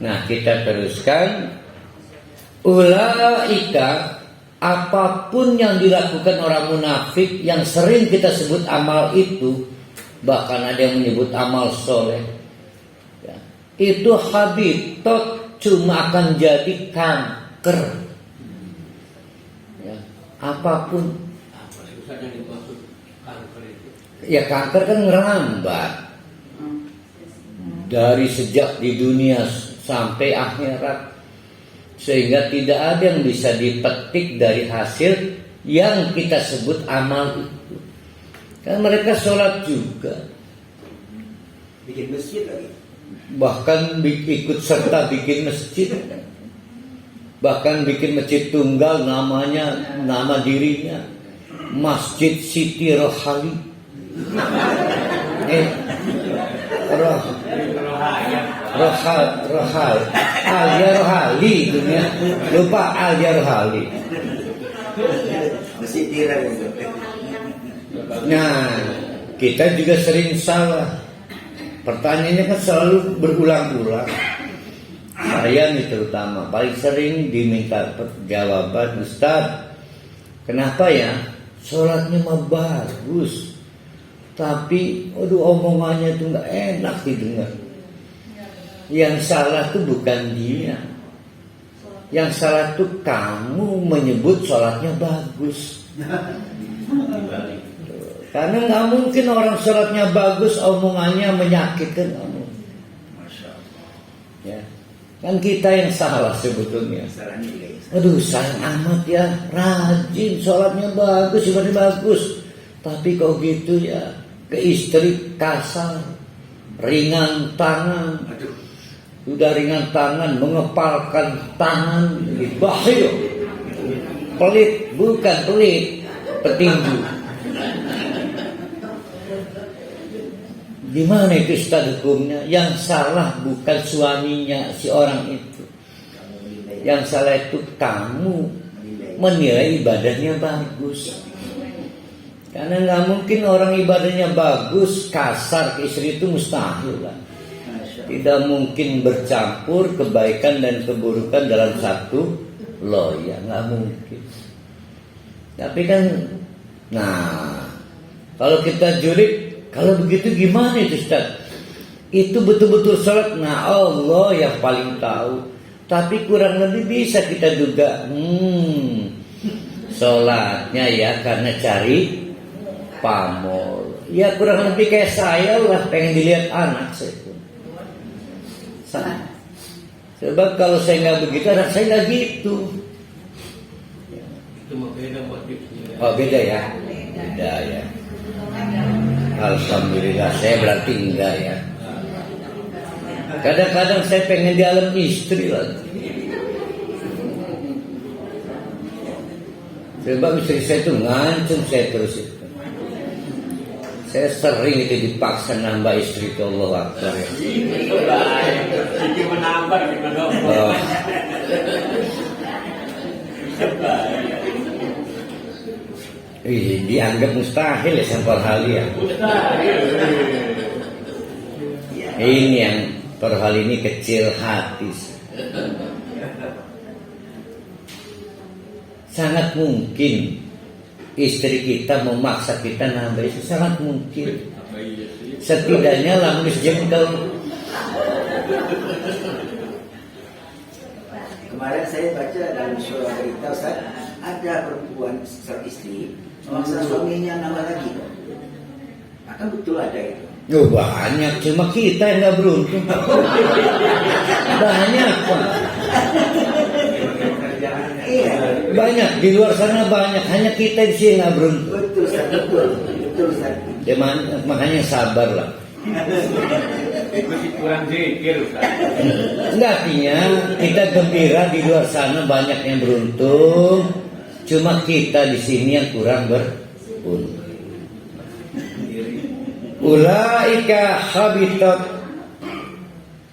Nah, kita teruskan. Ulaika, apapun yang dilakukan orang munafik yang sering kita sebut amal itu, bahkan ada yang menyebut amal soleh ya, itu habitat, cuma akan jadi kanker ya, apapun ya, kanker kan ngerambat dari sejak di dunia sampai akhirat, sehingga tidak ada yang bisa dipetik dari hasil yang kita sebut amal itu. Kan mereka sholat juga, bikin masjid lagi, bahkan ikut serta bikin masjid, bahkan bikin masjid tunggal, namanya nama dirinya Masjid Siti Rohali. Alia Rohali dunia, lupa Alia Rohali. masjid tirai. Nah, kita juga sering salah. Pertanyaannya kan selalu berulang-ulang. Saya nih terutama paling sering diminta jawaban, Ustaz, kenapa ya sholatnya mah bagus, tapi aduh omongannya tuh nggak enak didengar. Yang salah tuh bukan dia, yang salah tuh kamu menyebut sholatnya bagus. Karena nggak mungkin orang sholatnya bagus omongannya menyakitkan kamu. Ya, kan kita yang salah sebetulnya. Aduh sayang amat ya, rajin sholatnya bagus, ibadah bagus, tapi kok gitu ya, ke istri kasar, ringan tangan. Udah ringan tangan, mengepalkan tangan, bahaya. Pelit, bukan pelit, petinju. Gimana itu Ustaz hukumnya? Yang salah bukan suaminya si orang itu, yang salah itu kamu menilai ibadahnya bagus. Karena nggak mungkin orang ibadahnya bagus kasar ke istri, itu mustahil lah. Tidak mungkin bercampur kebaikan dan keburukan dalam satu loya, nggak mungkin. Tapi kan, nah kalau kita julid, kalau begitu gimana itu Ustaz? Itu betul-betul sholat, nah Allah yang paling tahu. Tapi kurang lebih bisa kita duga, sholatnya ya karena cari pamor. Ya kurang lebih kayak saya lah, pengen dilihat anak saya. Sebab kalau saya nggak begitu, anak saya nggak gitu. Itu beda motifnya. Oh beda ya, beda ya. Alhamdulillah, saya berarti enggak ya. Kadang-kadang saya pengen di alam istri lagi. Sebab istri saya itu ngancem saya terus itu. Saya sering itu dipaksa nambah istri ke Allah Akbar ya. Itu menambah gimana? Oh. Dianggap mustahil ya sampal hali ya. Mustahil. Ini yang perhal ini kecil hati. Sangat mungkin istri kita memaksa kita nambah itu, sangat mungkin. Setidaknya lamus jengkel. Kemarin saya baca dalam surah berita, Ustaz, ada perempuan seorang istri memaksa suaminya nambah lagi. Akan betul ada itu. Oh banyak, cuma kita yang nggak beruntung. Banyak Pak. Iya. Banyak di luar sana banyak, hanya kita di sini nggak beruntung. Betul Ustaz, betul Ustaz. Ya, makanya sabar lah. Masih kurang zikir Ustaz. Enggak, artinya kita gembira di luar sana banyak yang beruntung, cuma kita di sini yang kurang beruntung. Ulaika habitat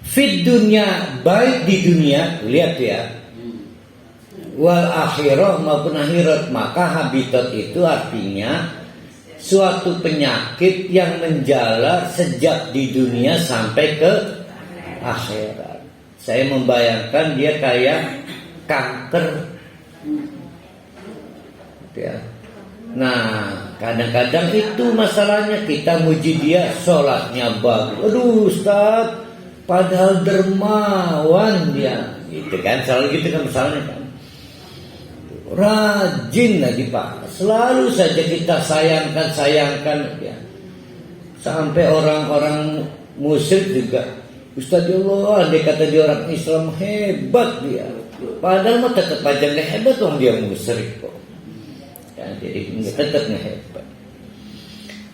fid dunya, baik di dunia, lihat ya. wal akhirah maupun akhirat. Maka habitat itu artinya suatu penyakit yang menjalar sejak di dunia sampai ke akhirat. Saya membayangkan dia kayak kanker. Ya. Nah, kadang-kadang itu masalahnya, kita muji dia sholatnya bagus. Aduh Ustaz, padahal dermawan dia. Gitu kan, selalu gitu kan misalnya kan. Rajin lagi Pak. Selalu saja kita sayangkan ya. Sampai orang-orang musyrik juga, Ustaz ya Allah, andai kata dia orang Islam hebat dia. Padahal mah tetap aja nggak hebat dong, dia musyrik kok. Ya, jadi tetap nggak hebat.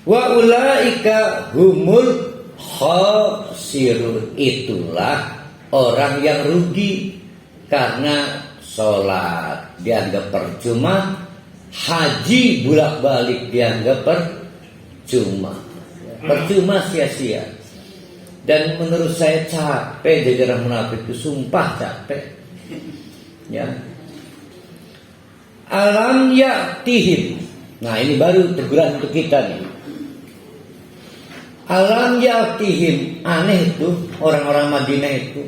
Wa ulaika humul khasirun, itulah orang yang rugi karena sholat dianggap percuma, haji bolak-balik dianggap percuma, sia-sia. Dan menurut saya capek jadi orang munafik itu, sumpah capek. Ya. Alam ya'tihim. Nah, ini baru teguran untuk kita nih. Alam ya'tihim, aneh itu orang-orang Madinah itu.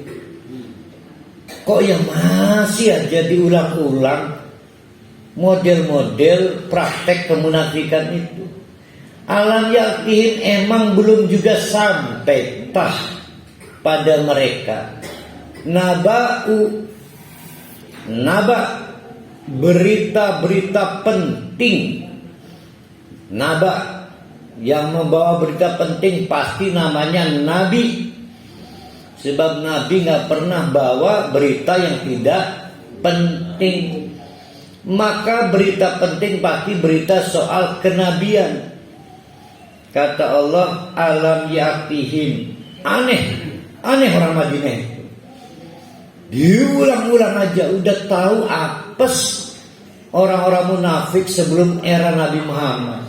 Kok yang masih aja diulang-ulang model-model praktek kemunafikan itu. Alam ya'tihim, emang belum juga sampai pada mereka naba berita-berita penting. Naba yang membawa berita penting pasti namanya nabi, sebab nabi nggak pernah bawa berita yang tidak penting. Maka berita penting pasti berita soal kenabian. Kata Allah, alam ya'tihim. Aneh orang Madinah itu. Diulang-ulang aja, udah tahu apes orang-orang munafik sebelum era Nabi Muhammad.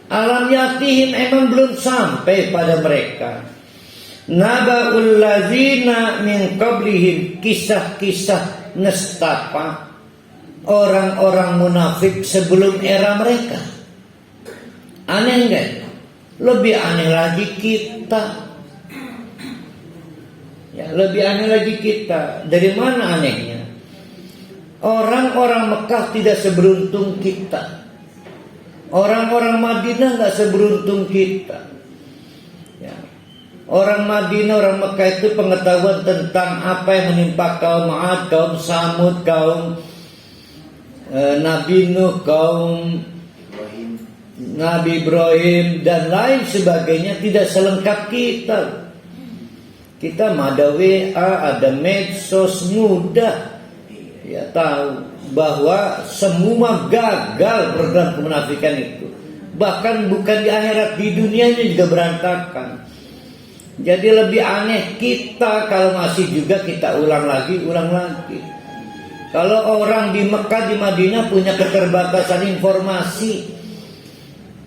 Alam ya'tihim, emang belum sampai pada mereka. Naba'ul ladzina min qablihim, kisah-kisah nestapa orang-orang munafik sebelum era mereka. Aneh enggak? Lebih aneh lagi kita. Ya, lebih aneh lagi kita. Dari mana anehnya? Orang-orang Mekah tidak seberuntung kita. Orang-orang Madinah nggak seberuntung kita. Ya. Orang Madinah, orang Mekah itu pengetahuan tentang apa yang menimpa kaum Ad, kaum Samud, kaum Nabi Nuh, kaum Nabi Ibrahim dan lain sebagainya tidak selengkap kita. Kita ada WA, ada medsos, mudah ya tahu bahwa semua gagal program kemunafikan itu. Bahkan bukan di akhirat, di dunianya juga berantakan. Jadi lebih aneh kita kalau masih juga kita ulang lagi. Kalau orang di Mekah, di Madinah punya keterbatasan informasi,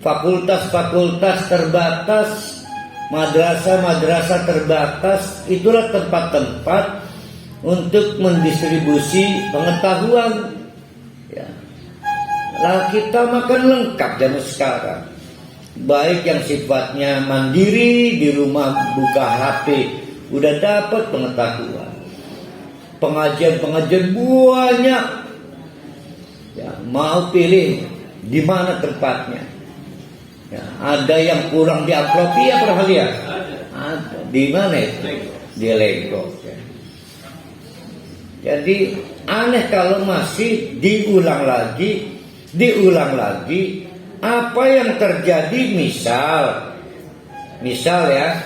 fakultas-fakultas terbatas, madrasah-madrasah terbatas, itulah tempat-tempat untuk mendistribusi pengetahuan. Ya. Lah kita makan lengkap zaman sekarang. Baik yang sifatnya mandiri, di rumah buka HP, udah dapat pengetahuan. Pengajian-pengajian banyak. Ya, mau pilih di mana tempatnya. Ya, ada yang kurang di amplop, iya pernah lihat? Ada. Di mana itu? Di Lego. Ya. Jadi aneh kalau masih diulang lagi. Apa yang terjadi, misal ya,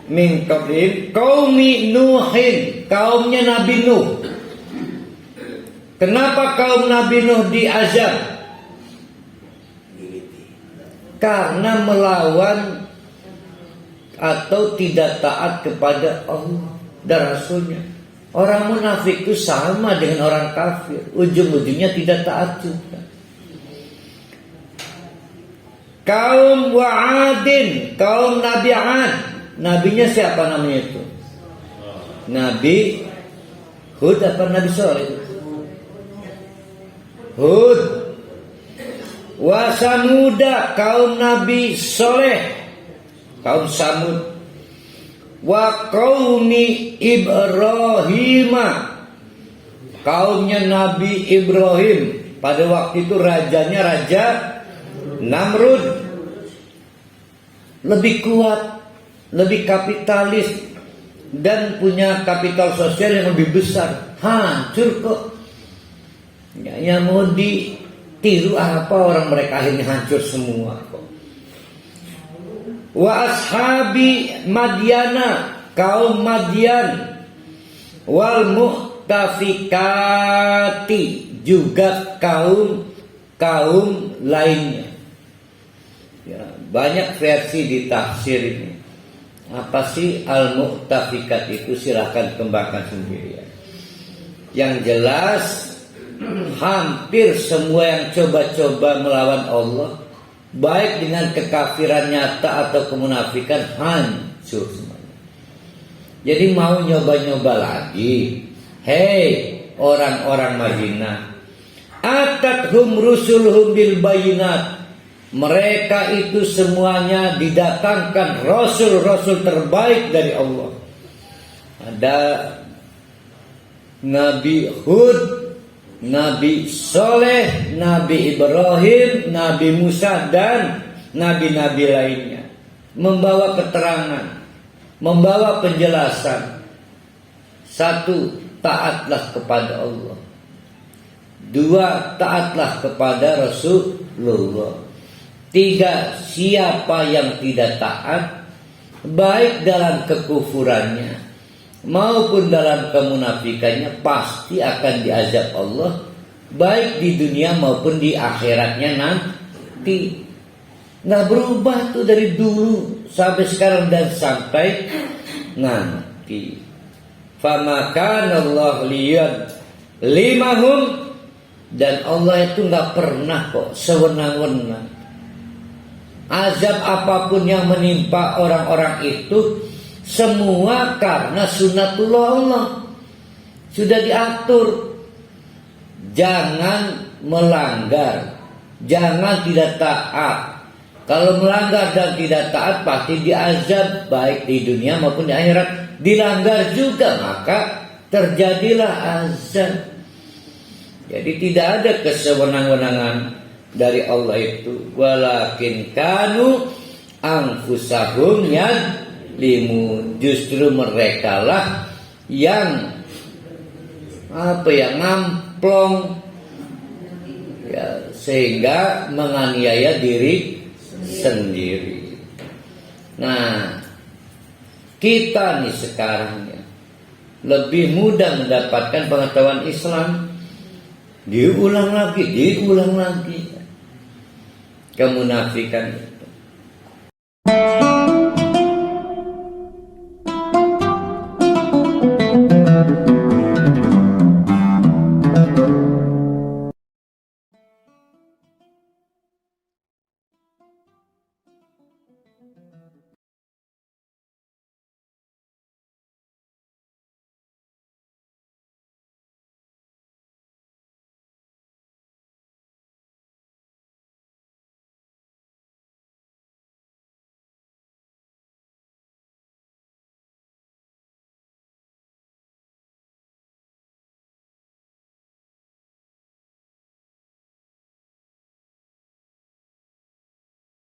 min qablihim qaumi Nuhin, kaumnya Nabi Nuh. Kenapa kaum Nabi Nuh diazab? Karena melawan atau tidak taat kepada Allah dan Rasulnya. Orang munafik itu sama dengan orang kafir, ujung-ujungnya tidak taat juga. Kaum Wa'adin, kaum Nabi Ad, nabinya siapa namanya itu? Nabi Hud apa Nabi Soleh? Hud. Wa Samuda, kaum Nabi Soleh, kaum Samud. Wa qaumi Ibrahim, kaumnya Nabi Ibrahim. Pada waktu itu rajanya Raja Namrud. Lebih kuat, lebih kapitalis, dan punya kapital sosial yang lebih besar. Hancur kok. Ya mau ditiru apa orang mereka, akhirnya hancur semua kok. Wa ashabi Madyana, kaum Madyan. Wal mu'tafikati, juga kaum lainnya. Ya, banyak versi di tafsir ini. Apa sih al-mu'tafikat itu? Silahkan kembangkan sendiri ya. Yang jelas hampir semua yang coba-coba melawan Allah, baik dengan kekafiran nyata atau kemunafikan, hancur semuanya. Jadi mau nyoba-nyoba lagi. Hei orang-orang Madinah, atathum rusuluhum bil bayinat. Mereka itu semuanya didatangkan rasul-rasul terbaik dari Allah. Ada Nabi Hud, Nabi Soleh, Nabi Ibrahim, Nabi Musa, dan nabi-nabi lainnya. Membawa keterangan, membawa penjelasan. Satu, taatlah kepada Allah. Dua, taatlah kepada Rasulullah. Tiga, siapa yang tidak taat, baik dalam kekufurannya maupun dalam kemunafikannya, pasti akan diazab Allah, baik di dunia maupun di akhiratnya nanti. Nggak berubah tuh dari dulu sampai sekarang dan sampai nanti. Fama kana Allah liyad limahum, dan Allah itu nggak pernah kok sewenang-wenang. Azab apapun yang menimpa orang-orang itu semua karena sunnatullah Allah. Sudah diatur. Jangan melanggar, jangan tidak taat. Kalau melanggar dan tidak taat pasti diazab, baik di dunia maupun di akhirat. Dilanggar juga maka terjadilah azab. Jadi tidak ada kesewenang-wenangan dari Allah itu. Walakin kanu anfusahum yadlimun, justru mereka lah yang ngamplong ya, sehingga menganiaya diri sendiri. Nah, kita nih sekarang ya lebih mudah mendapatkan pengetahuan Islam. Diulang lagi kemunafikan itu.